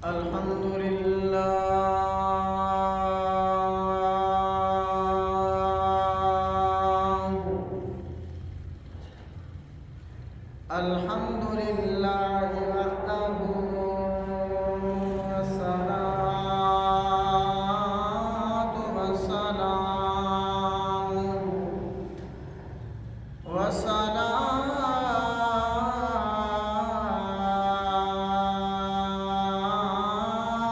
الحمد لله الحمد لله وحده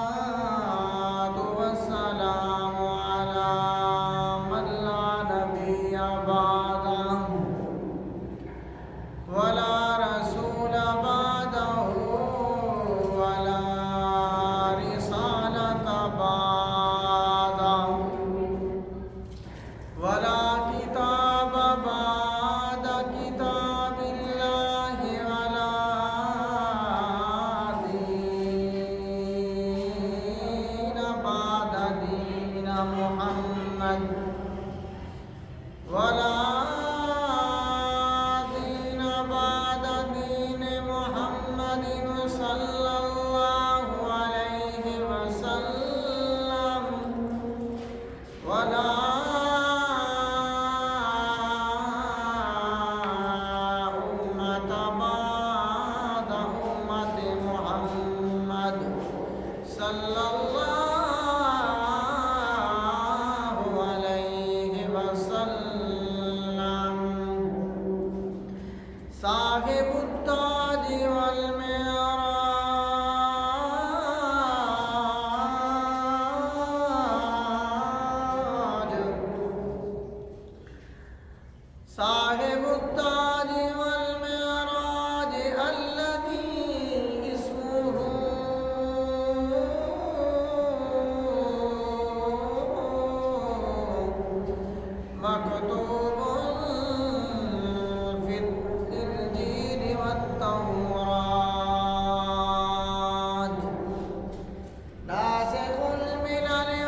والصلاة والسلام على من لا نبي بعده ولا رسول بعده ولا رسالة بعده ولا كتاب بعد كتاب الله ولا دين بعد دين محمد ولا صلى الله عليه وسلم ولا أمة بعد أمة محمد صلى الله عليه وسلم صاحب التاج صاحب التاج والمعراج الذي اسمه مكتوب في الإنجيل والتوراة ناسخ الملل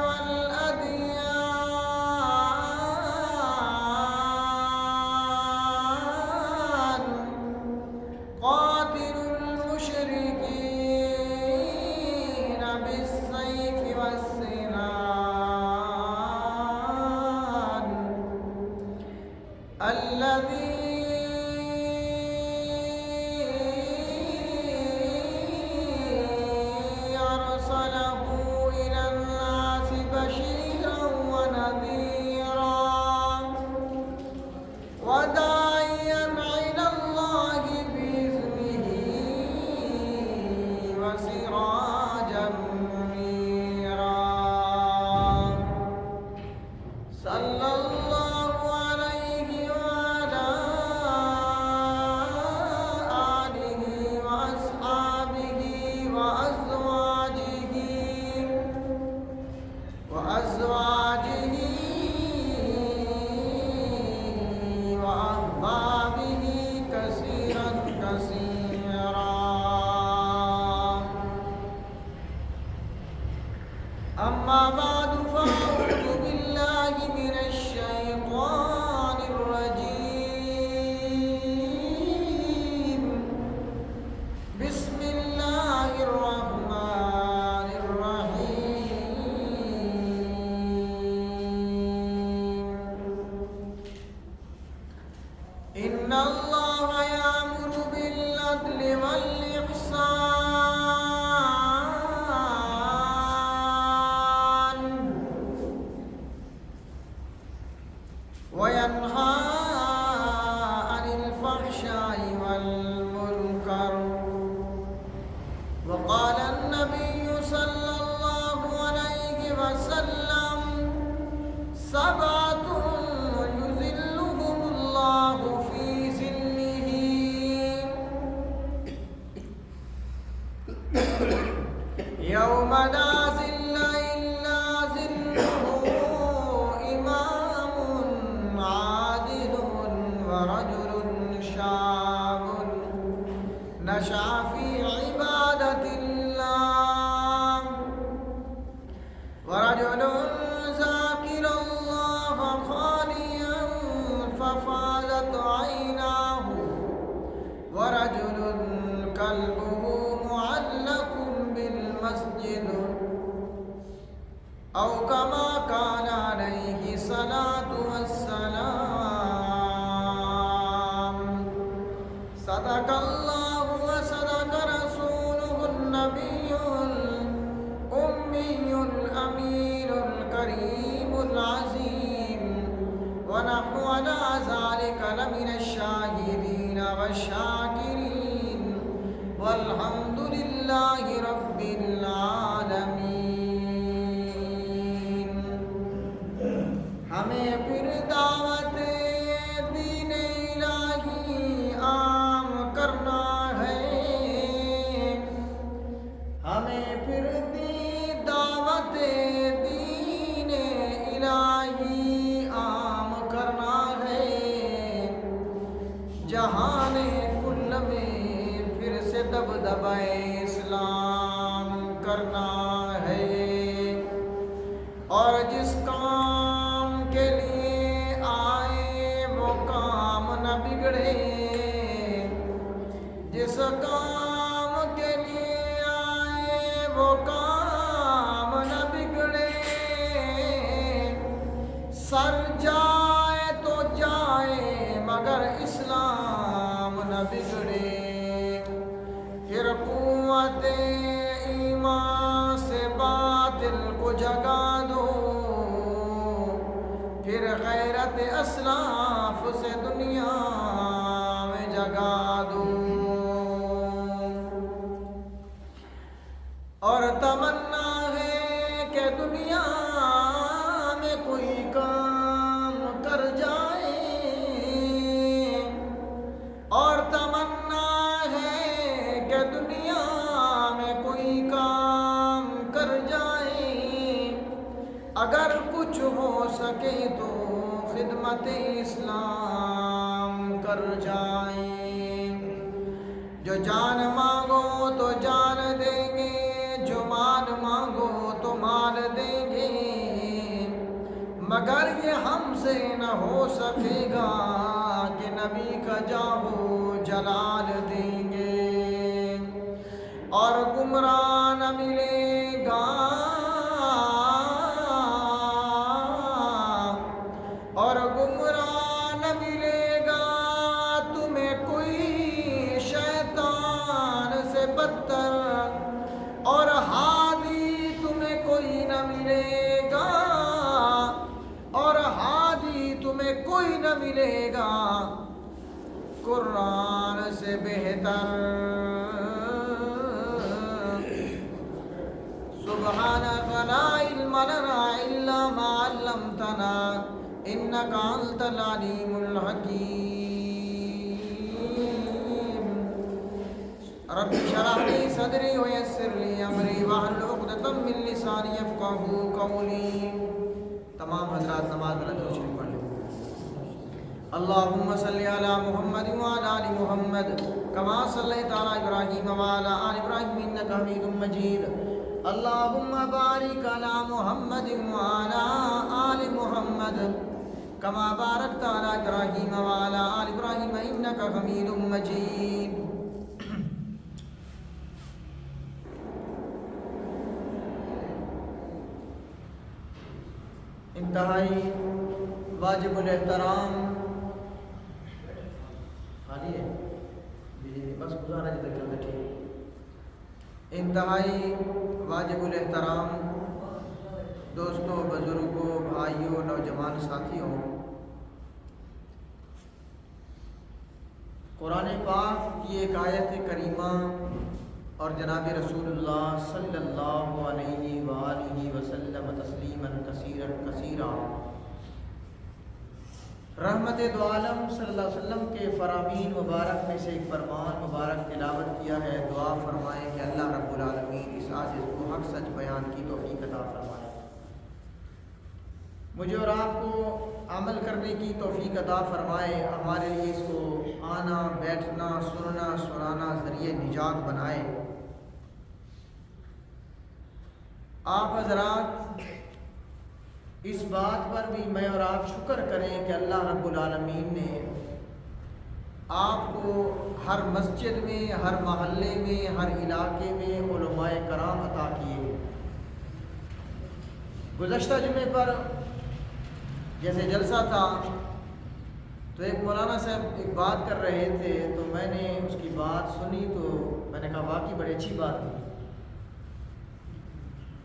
والأديان قاتل المشركين بالسيف والسنان الذي أرسله إلى الناس بشيرا ونذيرا وداعيا إلى الله بإذنه وسراجا منيرا صلى الله عليه وعلى آله وأصحابه وأزواجه وأحبابه كثيرا كثيرا أما بعد فأعوذ بالله من الشيطان الرجيم بسم الله الرحمن الرحيم إن الله يأمر بالعدل والإحسان وينهى عن الفحشاء والمنكر وقال النبي صلى الله عليه وسلم سبعة يذلهم الله في ظله يوم لا ظل إلا ظله إمام عادل ورجل شاب نشأ في عبادة الله ورجل ذاكر الله خاليا ففاضت عيناه ورجل قلبه معلق بالمسجد من الشاهدين والشاكرين والحمد لله رب العالمين. ہمیں پھر دعوت دین الہی عام کرنا ہے. ہمیں پھر دعوت دین الہی عام کرنا ہے. جہان کل میں پھر سے دبدبہ اسلام کرنا ہے. اور جس کام کے لیے آئے وہ کام نہ بگڑے. جس کام کے لیے آئے وہ کام نہ بگڑے. سر جائے تو جائے مگر اسلام نہ بگڑے. پھر قوت ایمان سے باطل کو جگا دو. پھر غیرت اسلاف سے دنیا میں جگا دو. اور تمنا ہے کہ دنیا میں کوئی کام کر جائے. اور تمنا ہے کہ دنیا میں کوئی کام کر جائے. اگر کچھ ہو سکے تو خدمت اسلام کر جائیں. جو جان مانگو تو جان دیں گے. جو مال مانگو تو مال دیں گے. مگر یہ ہم سے نہ ہو سکے گا کہ نبی کا جاہو جلال دیں گے. اور گمراہ نہ ملے گا. اور گمراہ نہ ملے گا تمہیں کوئی شیطان سے بدتر. اور ہادی تمہیں کوئی نہ ملے گا. اور ہادی تمہیں کوئی نہ ملے گا قرآن سے بہتر. سبحانک لا علم لنا الا ما علمتنا انک انت العلیم الحکیم. رب اشرح لي صدري ويسر لي امري واحلل عقدة من لساني يفقهوا قولي. تمام حضرات نماز میں درود شریف پڑھ لیں. اللهم صل على محمد وعلى ال محمد كما صليت على ابراهيم وعلى ال ابراهيم انك حميد مجيد. اللهم بارك على محمد وعلى ال محمد كما باركت على ابراهيم وعلى ال ابراهيم انك حميد مجيد. انتہائی واجب الاحترام خالی ہے بس گزارا جب تک چلتا ٹھیک. انتہائی واجب الاحترام دوستوں, بزرگوں, بھائیوں, نوجوان ساتھیوں, قرآن پاک کی ایک آیت کریمہ اور جناب رسول اللہ صلی اللہ علیہ وآلہ وسلم تسلیما کثیرا کثیرا رحمت دو عالم صلی اللہ علیہ وسلم کے فرامین مبارک میں سے ایک فرمان مبارک تلاوت کیا ہے. دعا فرمائیں کہ اللہ رب العالمین اس عاجز کو حق سچ بیان کی توفیق عطا فرمائے. مجھے اور آپ کو عمل کرنے کی توفیق عطا فرمائے. ہمارے لیے اس کو آنا, بیٹھنا, سننا, سنانا ذریعے نجات بنائے. آپ حضرات اس بات پر بھی میں اور آپ شکر کریں کہ اللہ رب العالمین نے آپ کو ہر مسجد میں, ہر محلے میں, ہر علاقے میں علماء کرام عطا کیے. گزشتہ جمعے پر جیسے جلسہ تھا تو ایک مولانا صاحب ایک بات کر رہے تھے تو میں نے اس کی بات سنی تو میں نے کہا واقعی بڑی اچھی بات تھی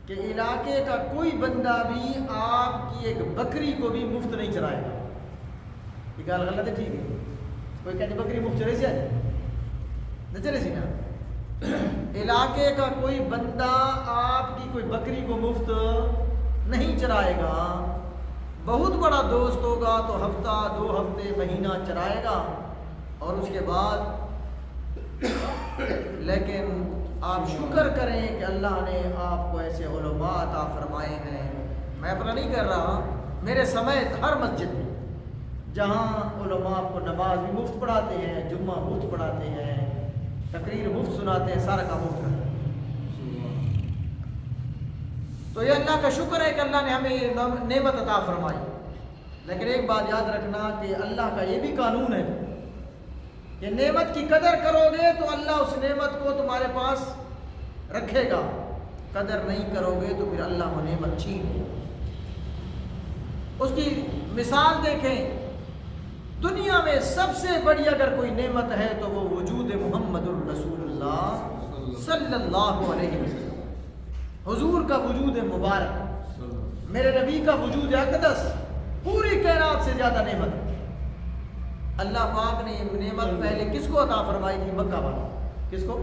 کہ علاقے کا کوئی بندہ بھی آپ کی ایک بکری کو بھی مفت نہیں چرائے گا. یہ گال غلط ہے, ٹھیک ہے. کوئی کہتے بکری مفت چلے سی نہ چلے سی نا علاقے کا کوئی بندہ آپ کی کوئی بکری کو مفت نہیں چرائے گا. بہت بڑا دوست ہوگا تو ہفتہ 2 ہفتے مہینہ چرائے گا اور اس کے بعد. لیکن آپ شکر کریں کہ اللہ نے آپ کو ایسے علماء عطا فرمائے ہیں. میں اپنا نہیں کر رہا, میرے سمیت ہر مسجد میں جہاں علماء آپ کو نماز بھی مفت پڑھاتے ہیں, جمعہ مفت پڑھاتے ہیں, تقریر مفت سناتے ہیں, سارا کام مفت کرتے ہیں. تو یہ اللہ کا شکر ہے کہ اللہ نے ہمیں یہ نعمت عطا فرمائی. لیکن ایک بات یاد رکھنا کہ اللہ کا یہ بھی قانون ہے کہ نعمت کی قدر کرو گے تو اللہ اس نعمت کو تمہارے پاس رکھے گا, قدر نہیں کرو گے تو پھر اللہ وہ نعمت چھین لے. اس کی مثال دیکھیں, دنیا میں سب سے بڑی اگر کوئی نعمت ہے تو وہ وجود محمد الرسول اللہ صلی اللہ علیہ وسلم, حضور کا وجود مبارک, میرے نبی کا وجود اقدس, پوری کائنات سے زیادہ نعمت ہے. اللہ پاک نے یہ نعمت پہلے کس کو عطا فرمائی تھی؟ مکہ والوں. کس کو؟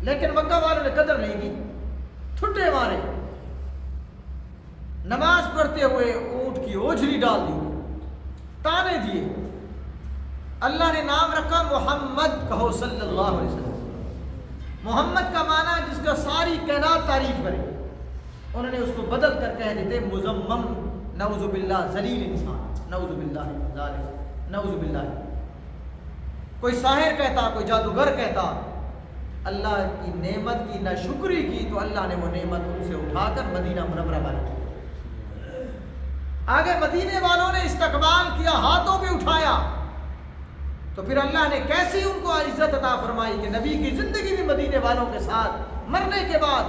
لیکن مکہ والوں نے قدر نہیں کی, ٹھٹے مارے, نماز پڑھتے ہوئے اونٹ کی اوجھری ڈال دی, تانے دیے. اللہ نے نام رکھا محمد, کہو صلی اللہ علیہ وسلم. محمد کا معنی جس کا ساری کائنات تعریف کرے. انہوں نے اس کو بدل کر کہہ دیتے مزمم, نعوذ باللہ, ذلیل انسان, نعوذ باللہ ذالک, نعوذ باللہ. کوئی ساحر کہتا, کوئی جادوگر کہتا. اللہ کی نعمت کی نہ شکری کی تو اللہ نے وہ نعمت ان سے اٹھا کر مدینہ منورہ بنا. آگے مدینے والوں نے استقبال کیا, ہاتھوں پہ اٹھایا, تو پھر اللہ نے کیسی ان کو عزت عطا فرمائی کہ نبی کی زندگی بھی مدینے والوں کے ساتھ, مرنے کے بعد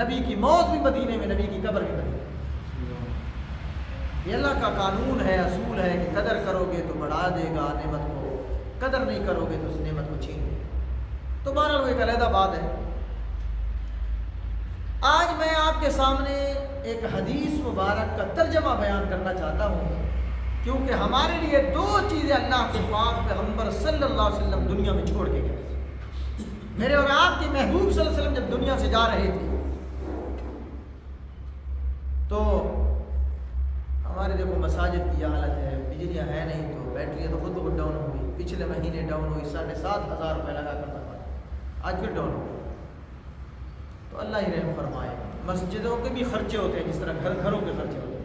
نبی کی موت بھی مدینے میں, نبی کی قبر بھی مدینے. یہ اللہ کا قانون ہے, اصول ہے کہ قدر کرو گے تو بڑھا دے گا نعمت کو, قدر نہیں کرو گے تو اس نعمت کو چھین دے. تو بہرحال وہ ایک علیحدہ بات ہے. آج میں آپ کے سامنے ایک حدیث مبارک کا ترجمہ بیان کرنا چاہتا ہوں, کیونکہ ہمارے لیے 2 چیزیں اللہ کے پاک پیغمبر صلی اللہ علیہ وسلم دنیا میں چھوڑ کے گئے. میرے اور آپ کے محبوب صلی اللہ علیہ وسلم جب دنیا سے جا رہے تھے تو ہمارے دیکھو مساجد کی حالت ہے, بجلیاں ہے نہیں تو بیٹریاں تو خود بخود ڈاؤن ہو گئی. پچھلے مہینے ڈاؤن ہوئی, 7,500 روپے لگا کرنا پڑا, آج پھر ڈاؤن ہو گئی. تو اللہ ہی رحم فرمائے. مسجدوں کے بھی خرچے ہوتے ہیں جس طرح گھروں کے خرچے ہوتے ہیں.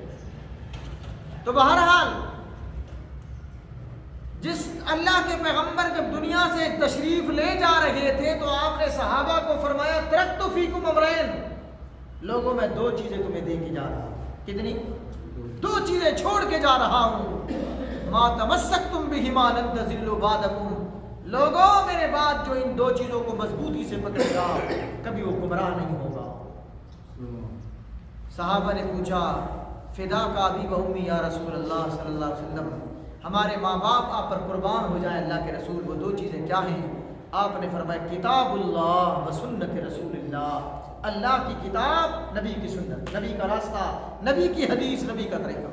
تو بہرحال جس اللہ کے پیغمبر جب دنیا سے تشریف لے جا رہے تھے تو آپ نے صحابہ کو فرمایا ترکت فیکم امرین, لوگوں میں 2 چیزیں تمہیں دے کے جا رہا ہوں. کتنی؟ 2 چیزیں چھوڑ کے جا رہا ہوں. ما تمسکتم بہما لن تضلوا بعدکم, لوگوں میرے بعد جو ان 2 چیزوں کو مضبوطی سے پکڑے گا کبھی وہ گمراہ نہیں ہوگا. صحابہ نے پوچھا فدا کا ابی و امی یا رسول اللہ صلی اللہ علیہ وسلم, ہمارے ماں باپ آپ پر قربان ہو جائیں اللہ کے رسول, وہ 2 چیزیں کیا ہیں؟ آپ نے فرمایا کتاب اللہ و سنت رسول اللہ, اللہ کی کتاب, نبی کی سنت, نبی کا راستہ, نبی کی حدیث, نبی کا طریقہ.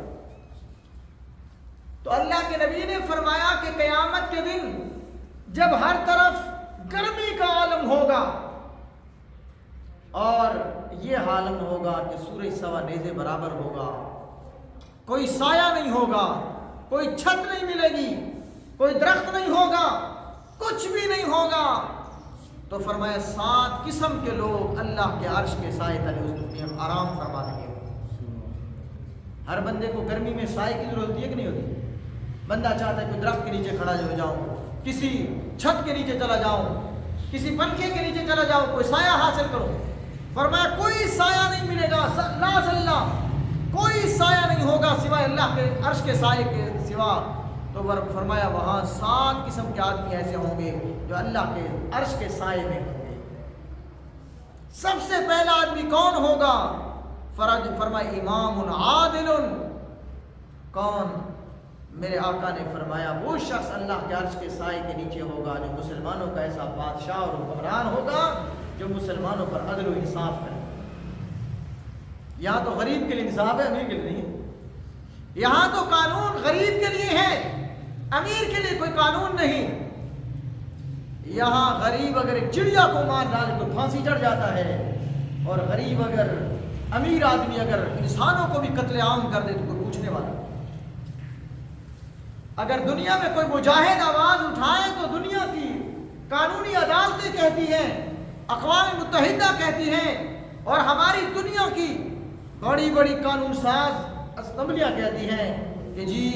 تو اللہ کے نبی نے فرمایا کہ قیامت کے دن جب ہر طرف گرمی کا عالم ہوگا اور یہ عالم ہوگا کہ سورج سوا نیزے برابر ہوگا, کوئی سایہ نہیں ہوگا, کوئی چھت نہیں ملے گی, کوئی درخت نہیں ہوگا, کچھ بھی نہیں ہوگا, تو فرمایا 7 قسم کے لوگ اللہ کے عرش کے سائے تلے اس دنیا میں آرام فرما رہے ہیں. ہر بندے کو گرمی میں سائے کی ضرورت ہوتی ہے کہ نہیں ہوتی؟ بندہ چاہتا ہے کوئی درخت کے نیچے کھڑا ہو جاؤں, کسی چھت کے نیچے چلا جاؤں, کسی پنکھے کے نیچے چلا جاؤں, کوئی سایہ حاصل کرو. فرمایا کوئی سایہ نہیں ملے گا, لا اللہ, کوئی سایہ نہیں ہوگا سوائے اللہ کے عرش کے سائے کے سوا. تو فرمایا وہاں 7 قسم کے آدمی ایسے ہوں گے جو اللہ کے عرش کے سائے میں ہوں گے. سب سے پہلا آدمی کون ہوگا؟ فرمایا امام عادل. کون؟ میرے آقا نے فرمایا وہ شخص اللہ کے عرش کے سائے کے نیچے ہوگا جو مسلمانوں کا ایسا بادشاہ اور حکمران ہوگا جو مسلمانوں پر عدل و انصاف کرے. یہاں تو غریب کے لیے انصاف ہے, امیر کے لیے نہیں ہے. یہاں تو قانون غریب کے لیے ہے, امیر کے لیے کوئی قانون نہیں. یہاں غریب اگر ایک چڑیا کو مار ڈالے تو پھانسی چڑھ جاتا ہے، اور غریب اگر امیر آدمی اگر انسانوں کو بھی قتل عام کر دے تو کوئی پوچھنے والا نہیں. اگر دنیا میں کوئی مجاہد آواز اٹھائے تو دنیا کی قانونی عدالتیں کہتی ہیں، اقوام متحدہ کہتی ہیں، اور ہماری دنیا کی بڑی بڑی قانون ساز اسمبلیاں کہتی ہیں کہ جی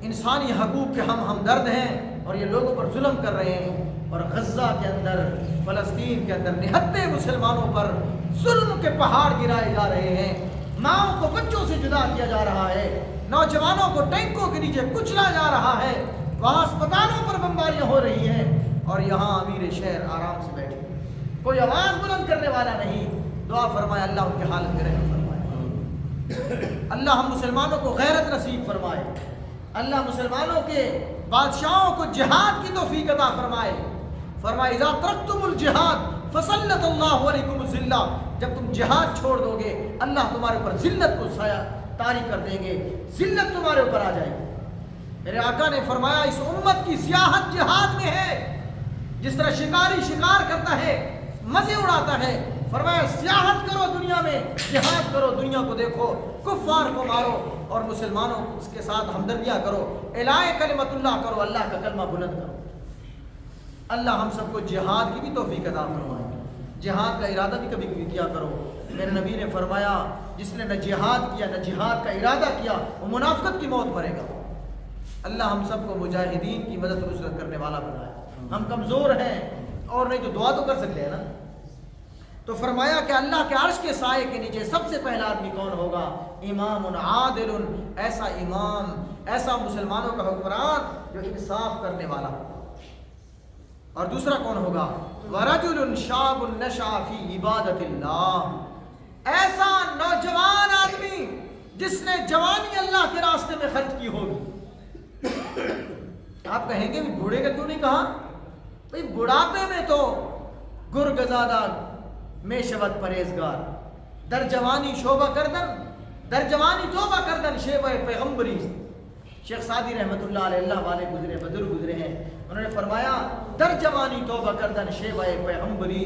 انسانی حقوق کے ہم ہمدرد ہیں اور یہ لوگوں پر ظلم کر رہے ہیں. اور غزہ کے اندر، فلسطین کے اندر نہتے مسلمانوں پر ظلم کے پہاڑ گرائے جا رہے ہیں، ماؤں کو بچوں سے جدا کیا جا رہا ہے، نوجوانوں کو ٹینکوں کے نیچے کچلا جا رہا ہے، وہاں اسپتالوں پر بمباریاں ہو رہی ہیں، اور یہاں امیر شہر آرام سے بیٹھے، کوئی آواز بلند کرنے والا نہیں. دعا فرمائے اللہ ان کی حالت میں رحم فرمائے. اللہ ہم مسلمانوں کو غیرت نصیب فرمائے. اللہ مسلمانوں کے بادشاہوں کو جہاد کی توفیق عطا فرمائے. فرمائے اذا ترکتم الجہاد فسلط اللہ علیکم الذلہ، جب تم جہاد چھوڑ دو گے اللہ تمہارے اوپر ذلت کو سایہ طاری کر دیں گے، ذلت تمہارے اوپر آ جائے گی. میرے آقا نے فرمایا اس امت کی سیاحت جہاد میں ہے. جس طرح شکاری شکار کرتا ہے، مزے اڑاتا ہے، فرمایا سیاحت کرو دنیا میں، جہاد کرو، دنیا کو دیکھو، کفار کو مارو اور مسلمانوں اس کے ساتھ ہمدردیاں کرو، اعلاء کلمت اللہ کرو، اللہ کا کلمہ بلند کرو. اللہ ہم سب کو جہاد کی بھی توفیق عطا فرمائے. جہاد کا ارادہ بھی کبھی کبھی کیا کرو. میرے نبی نے فرمایا جس نے نہ جہاد کیا نہ جہاد کا ارادہ کیا وہ منافقت کی موت مرے گا. اللہ ہم سب کو مجاہدین کی مدد و نصرت کرنے والا بنائے. ہم کمزور ہیں اور نہیں تو دعا تو کر سکتے ہیں نا. تو فرمایا کہ اللہ کے عرش کے سائے کے نیچے سب سے پہلا آدمی کون ہوگا؟ امام عادل، ایسا امام، ایسا مسلمانوں کا حکمران جو انصاف کرنے والا ہوگا. اور دوسرا کون ہوگا؟ وَرَجُلٌ شَابٌ نَشَأَ فِي عِبَادَةِ اللَّهِ، ایسا نوجوان آدمی جس نے جوانی اللہ کے راستے میں خرچ کی ہوگی. آپ کہیں گے بوڑھے کا کیوں نہیں کہا؟ بھئی بڑھاپے میں تو گرگزادہ میں شود پرہیزگار، در جوانی شوبہ کردن، در جوانی توبہ کردن شیبہ پیغمبری. شیخ سعدی رحمۃ اللہ علیہ اللہ والے گزرے، بزرگ گزرے ہیں، انہوں نے فرمایا در جوانی توبہ کردن شیبہ پیغمبری،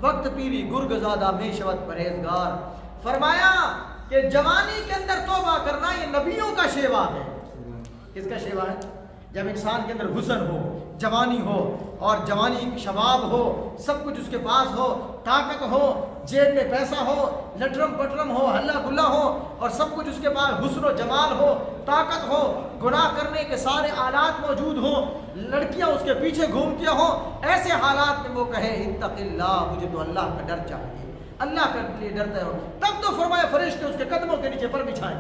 وقت پیری گرگزادہ میں شود پرہیزگار. فرمایا کہ جوانی کے اندر توبہ کرنا یہ نبیوں کا شیوا ہے. کس کا شیوا ہے؟ جب انسان کے اندر حسن ہو، جوانی ہو، اور جوانی شباب ہو، سب کچھ اس کے پاس ہو، طاقت ہو، جیب میں پیسہ ہو، لٹرم پٹرم ہو، ہلا گلا ہو، اور سب کچھ اس کے پاس حسن و جمال ہو، طاقت ہو، گناہ کرنے کے سارے آلات موجود ہوں، لڑکیاں اس کے پیچھے گھومتی ہوں، ایسے حالات میں وہ کہے اتق اللہ، مجھے تو اللہ کا ڈر چاہیے، اللہ کا لیے ڈرتے ہو. تب تو فرمایا فرشتے اس کے قدموں کے نیچے پر بچھائیں.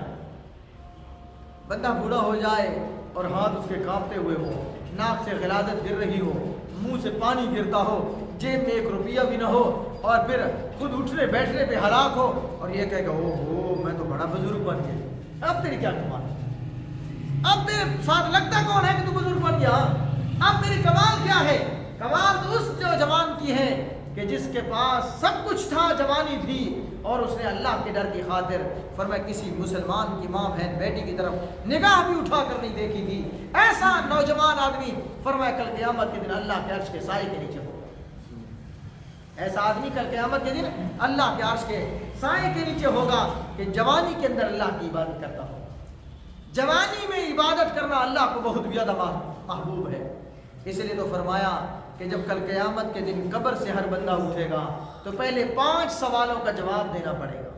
بندہ بوڑھا ہو جائے اور ہاتھ اس کے کانپتے ہوئے ہو، ناک سے غلاظت گر رہی ہو، منہ سے پانی گرتا ہو، جیب میں 1 روپیہ بھی نہ ہو، اور پھر خود اٹھنے بیٹھنے پہ ہلاک ہو، اور یہ کہے گا او ہو میں تو بڑا بزرگ بن گیا. اب تیری کیا کمال ہے؟ اب تیرے ساتھ لگتا کون ہے کہ تو بزرگ بن گیا؟ اب میری کمال کیا ہے؟ کمال تو اس جو جوان کی ہے کہ جس کے پاس سب کچھ تھا، جوانی تھی، اور اس نے اللہ کے ڈر کی خاطر فرمایا کسی مسلمان کی ماں بہن بیٹی کی طرف نگاہ بھی اٹھا کر نہیں دیکھی تھی. ایسا نوجوان آدمی فرمایا کل قیامت کے دن اللہ کے عرش کے سائے کے نیچے ہوگا. ایسا آدمی کل قیامت کے دن اللہ کے عرش کے سائے کے نیچے ہوگا کہ جوانی کے اندر اللہ کی عبادت کرتا ہو. جوانی میں عبادت کرنا اللہ کو بہت زیادہ محبوب ہے. اس لیے تو فرمایا کہ جب کل قیامت کے دن قبر سے ہر بندہ اٹھے گا تو پہلے 5 سوالوں کا جواب دینا پڑے گا.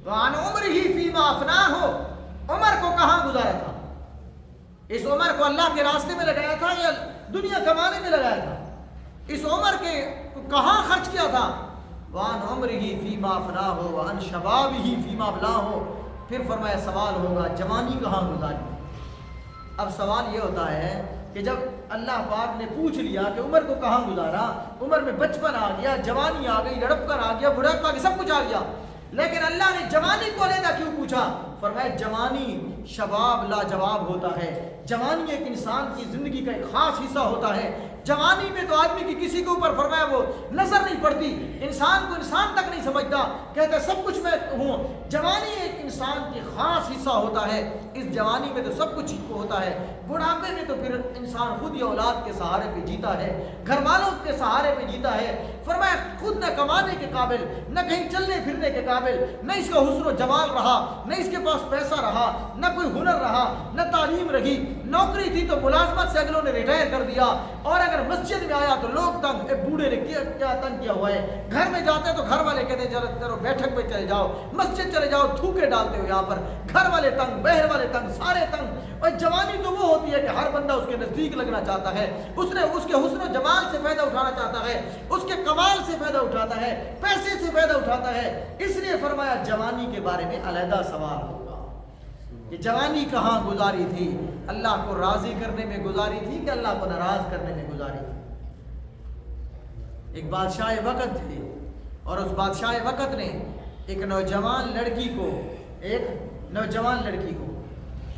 وَعَنْ عُمْرِهِ فِيمَا أَفْنَاهُ، عمر کو کہاں گزارا تھا؟ اس عمر کو اللہ کے راستے میں لگایا تھا یا دنیا کمانے میں لگایا تھا؟ اس عمر کے کہاں خرچ کیا تھا؟ وَعَنْ عُمْرِهِ فِيمَا أَفْنَاهُ وَعَنْ شَبَابِهِ فِيمَا أَبْلَاهُ. پھر فرمایا سوال ہوگا جوانی کہاں گزاری. اب سوال یہ ہوتا ہے کہ جب اللہ پاک نے پوچھ لیا کہ عمر کو کہاں گزارا، عمر میں بچپن آ گیا، جوانی آ گئی، لڑکپن آ گیا، بڑھاپا آ گیا، سب کچھ آ گیا، لیکن اللہ نے جوانی کو علیحدہ کیوں پوچھا؟ فرمایا جوانی شباب لاجواب ہوتا ہے. جوانی ایک انسان کی زندگی کا ایک خاص حصہ ہوتا ہے. جوانی میں تو آدمی کی کسی کے اوپر فرمایا وہ نظر نہیں پڑتی، انسان کو انسان تک نہیں سمجھتا، کہتا ہے سب کچھ میں ہوں. جوانی ایک انسان کی خاص حصہ ہوتا ہے. اس جوانی میں تو سب کچھ ہوتا ہے. بڑھاپے میں تو پھر انسان خود ہی اولاد کے سہارے پہ جیتا ہے، گھر والوں کے سہارے پہ جیتا ہے۔ فرمایا خود نہ کمانے کے قابل، نہ کہیں چلنے پھرنے کے قابل، نہ اس کا حسن و جمال رہا، نہ اس کے پاس پیسہ رہا، نہ کوئی ہنر رہا، نہ تعلیم رہی۔ نوکری تھی تو ملازمت سے اگلوں نے ریٹائر کر دیا، اور اگر مسجد میں آیا تو لوگ تنگ، بوڑھے نے کیا تنگ کیا ہوا ہے۔ گھر میں جاتے تو گھر والے کہتے ہیں چلو بیٹھک پہ چلے جاؤ، مسجد چلے جاؤ، تھوکے ڈالتے ہو یہاں پر، گھر والے تنگ، بہر والے تنگ، سارے تنگ۔ اور جوانی تو وہ ہوتی ہے کہ ہر بندہ اس کے نزدیک لگنا چاہتا ہے، اس کے حسن و جمال سے فائدہ اٹھانا چاہتا ہے، اس کے کمال سے فائدہ اٹھاتا ہے، پیسے سے فائدہ اٹھاتا ہے۔ اس لیے فرمایا جوانی کے بارے میں علیحدہ سوال ہوگا کہ جوانی کہاں گزاری تھی، اللہ کو راضی کرنے میں گزاری تھی کہ اللہ کو ناراض کرنے میں گزاری تھی۔ ایک بادشاہ وقت تھے، اور اس بادشاہ وقت نے ایک نوجوان لڑکی کو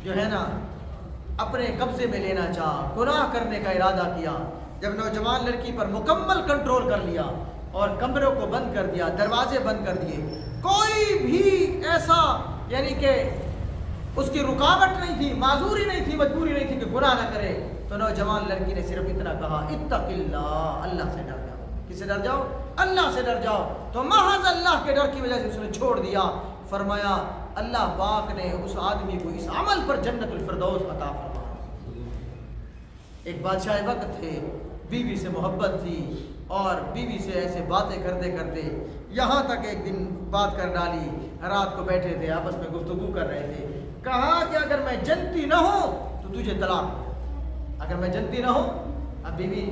جو ہے نا اپنے قبضے میں لینا چاہا، گناہ کرنے کا ارادہ کیا۔ جب نوجوان لڑکی پر مکمل کنٹرول کر لیا اور کمروں کو بند کر دیا، دروازے بند کر دیے، کوئی بھی ایسا یعنی کہ اس کی رکاوٹ نہیں تھی، معذوری نہیں تھی، مجبوری نہیں تھی کہ گناہ نہ کرے، تو نوجوان لڑکی نے صرف اتنا کہا اتق اللہ، اللہ سے ڈر جاؤ۔ کس سے ڈر جاؤ؟ اللہ سے ڈر جاؤ۔ تو محض اللہ کے ڈر کی وجہ سے اس نے چھوڑ دیا۔ فرمایا اللہ پاک نے اس آدمی کو اس عمل پر جنت الفردوس عطا فرمایا۔ ایک بادشاہ وقت تھے، بیوی سے محبت تھی، اور بیوی سے ایسے باتیں کرتے کرتے یہاں تک ایک دن بات کر ڈالی۔ رات کو بیٹھے تھے، آپس میں گفتگو کر رہے تھے۔ کہا کہ اگر میں جنتی نہ ہوں تو تجھے طلاق، اگر میں جنتی نہ ہوں۔ اب بیوی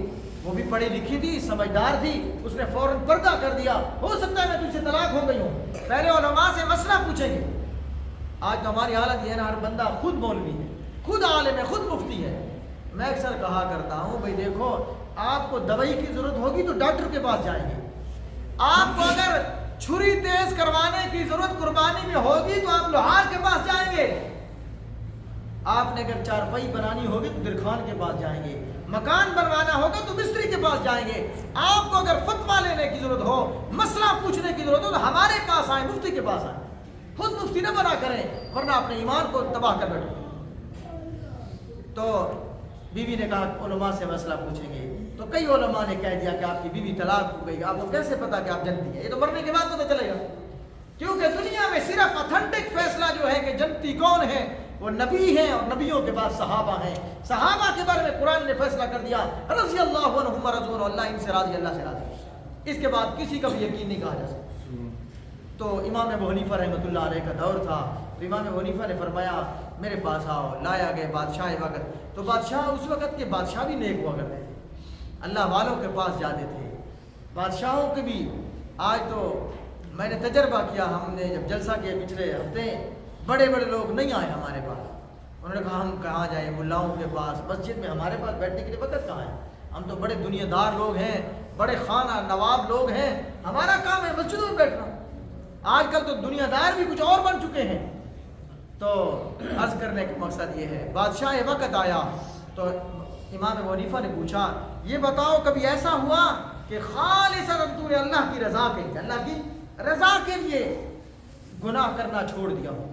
وہ بھی پڑھی لکھی تھی، سمجھدار تھی، اس نے فوراً پردہ کر دیا، ہو سکتا ہے میں تجھ سے طلاق ہو گئی ہوں، پہلے علماء سے مسئلہ پوچھیں گے۔ آج تو ہماری حالت یہ ہے نا، ہر بندہ خود مولوی ہے، خود عالم ہے، خود مفتی ہے۔ میں اکثر کہا کرتا ہوں بھائی دیکھو، آپ کو دوائی کی ضرورت ہوگی تو ڈاکٹر کے پاس جائیں گے، آپ کو اگر چھری تیز کروانے کی ضرورت قربانی میں ہوگی تو آپ لوہار کے پاس جائیں گے، آپ نے اگر چارپائی بنانی ہوگی تو درخان کے پاس جائیں گے، مکان بنوانا ہوگا تو مستری کے پاس جائیں گے۔ آپ کو اگر فتویٰ لینے کی ضرورت ہو، مسئلہ پوچھنے کی ضرورت ہو تو ہمارے پاس آئیں، مفتی کے پاس آئیں۔ خود مفتی نہ بنا کریں ورنہ اپنے ایمان کو تباہ کر بیٹھو۔ تو بیوی نے کہا علماء سے مسئلہ پوچھیں گے، تو کئی علماء نے کہہ دیا کہ آپ کی بیوی طلاق ہو گئی۔ آپ کو کیسے پتا کہ آپ جنتی ہیں؟ یہ تو مرنے کے بعد پتہ چلے گا، کیونکہ دنیا میں صرف اتھینٹک فیصلہ جو ہے کہ جنتی کون ہے وہ نبی ہیں، اور نبیوں کے بعد صحابہ ہیں۔ صحابہ کے بارے میں قرآن نے فیصلہ کر دیا رضی اللہ عنہم ورضوان، اللہ ان سے راضی، اللہ سے راضی۔ اس کے بعد کسی کا بھی یقین نہیں کہا جا سکتا۔ تو امام ابو حنیفہ رحمۃ اللہ علیہ کا دور تھا، تو امام ابو حنیفہ نے فرمایا میرے پاس آؤ، لایا گئے بادشاہ وقت۔ تو بادشاہ اس وقت کے بادشاہ بھی نیک ہوا کرتے تھے، اللہ والوں کے پاس جاتے تھے، بادشاہوں کے بھی۔ آج تو میں نے تجربہ کیا، ہم نے جب جلسہ کیا پچھلے ہفتے، بڑے بڑے لوگ نہیں آئے ہمارے پاس، انہوں نے کہا ہم کہاں جائیں ملاؤں کے پاس، مسجد میں ہمارے پاس بیٹھنے کے لیے وقت کہاں ہے؟ ہم تو بڑے دنیا دار لوگ ہیں، بڑے خانہ نواب لوگ ہیں، ہمارا کام ہے مسجدوں میں بیٹھنا۔ آج کل تو دنیا دار بھی کچھ اور بن چکے ہیں۔ تو عرض کرنے کا مقصد یہ ہے، بادشاہ وقت آیا تو امام ابو حنیفہ نے پوچھا یہ بتاؤ کبھی ایسا ہوا کہ خالصاً تو نے اللہ کی رضا کے لیے، اللہ کی رضا کے لیے گناہ کرنا چھوڑ دیا ہو؟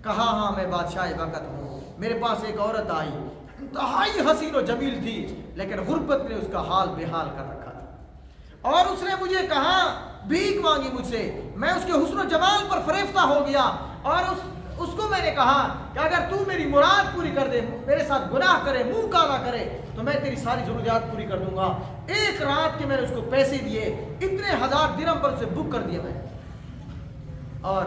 کہا ہاں میں بادشاہ وقت ہوں، میرے پاس ایک عورت آئی، انتہائی حسین و جمیل تھی، لیکن غربت نے اس کا حال بے حال کر رکھا تھا، اور اس نے مجھے کہا بھیک مانگی مجھ سے، میں اس کے حسن و جمال پر فریفتہ ہو گیا، اور اس کو میں نے کہا کہ اگر تو میری مراد پوری کر دے، میرے ساتھ گناہ کرے، منہ کالا کرے، تو میں تیری ساری ضروریات پوری کر دوں گا۔ ایک رات کے میں نے اس کو پیسے دیے، اتنے 1000 درہم پر اسے بک کر دیا میں، اور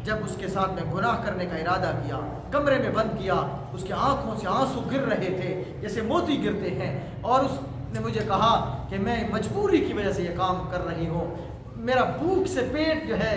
جب اس کے ساتھ میں گناہ کرنے کا ارادہ کیا، کمرے میں بند کیا، اس کی آنکھوں سے آنسو گر رہے تھے جیسے موتی گرتے ہیں، اور اس نے مجھے کہا کہ میں مجبوری کی وجہ سے یہ کام کر رہی ہوں، میرا بھوک سے پیٹ جو ہے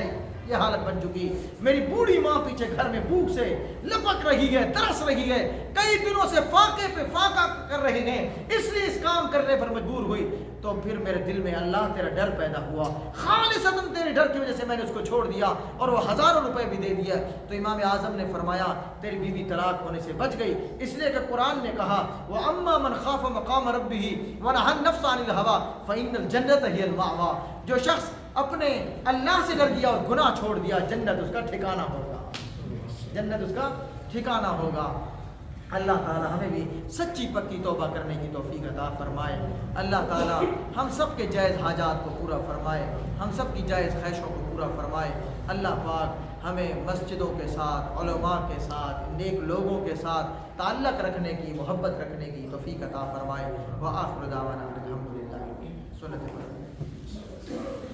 یہ حالت بن چکی، میری بوڑھی ماں پیچھے گھر میں بھوک سے لپک رہی ہے، ترس رہی ہے، کئی دنوں سے فاقے پہ فاقہ کر رہے ہیں، اس لیے اس کام کرنے پر مجبور ہوئی۔ تو پھر میرے دل میں اللہ تیرا ڈر پیدا ہوا، خالصتاً تیرے ڈر کی وجہ سے میں نے اس کو چھوڑ دیا، اور وہ 1000 روپے بھی دے دیا۔ تو امام اعظم نے فرمایا تیری بیوی طلاق ہونے سے بچ گئی، اس لیے کہ قرآن نے کہا وَأَمَّا مَنْ خَافَ مَقَامَ رَبِّهِ وَنَهَى النَّفْسَ عَنِ الْهَوَىٰ فَإِنَّ الْجَنَّةَ هِيَ الْمَأْوَىٰ۔ جو شخص اپنے اللہ سے ڈر گیا اور گناہ چھوڑ دیا، جنت اس کا ٹھکانہ ہوگا، جنت اس کا ٹھکانہ ہوگا۔ اللہ تعالی ہمیں بھی سچی پکی توبہ کرنے کی توفیق عطا فرمائے۔ اللہ تعالی ہم سب کے جائز حاجات کو پورا فرمائے، ہم سب کی جائز خواہشوں کو پورا فرمائے۔ اللہ پاک ہمیں مسجدوں کے ساتھ، علماء کے ساتھ، نیک لوگوں کے ساتھ تعلق رکھنے کی، محبت رکھنے کی توفیق عطا فرمائے۔ وآخر دعوانا الحمدللہ۔ صلی اللہ علیہ وسلم۔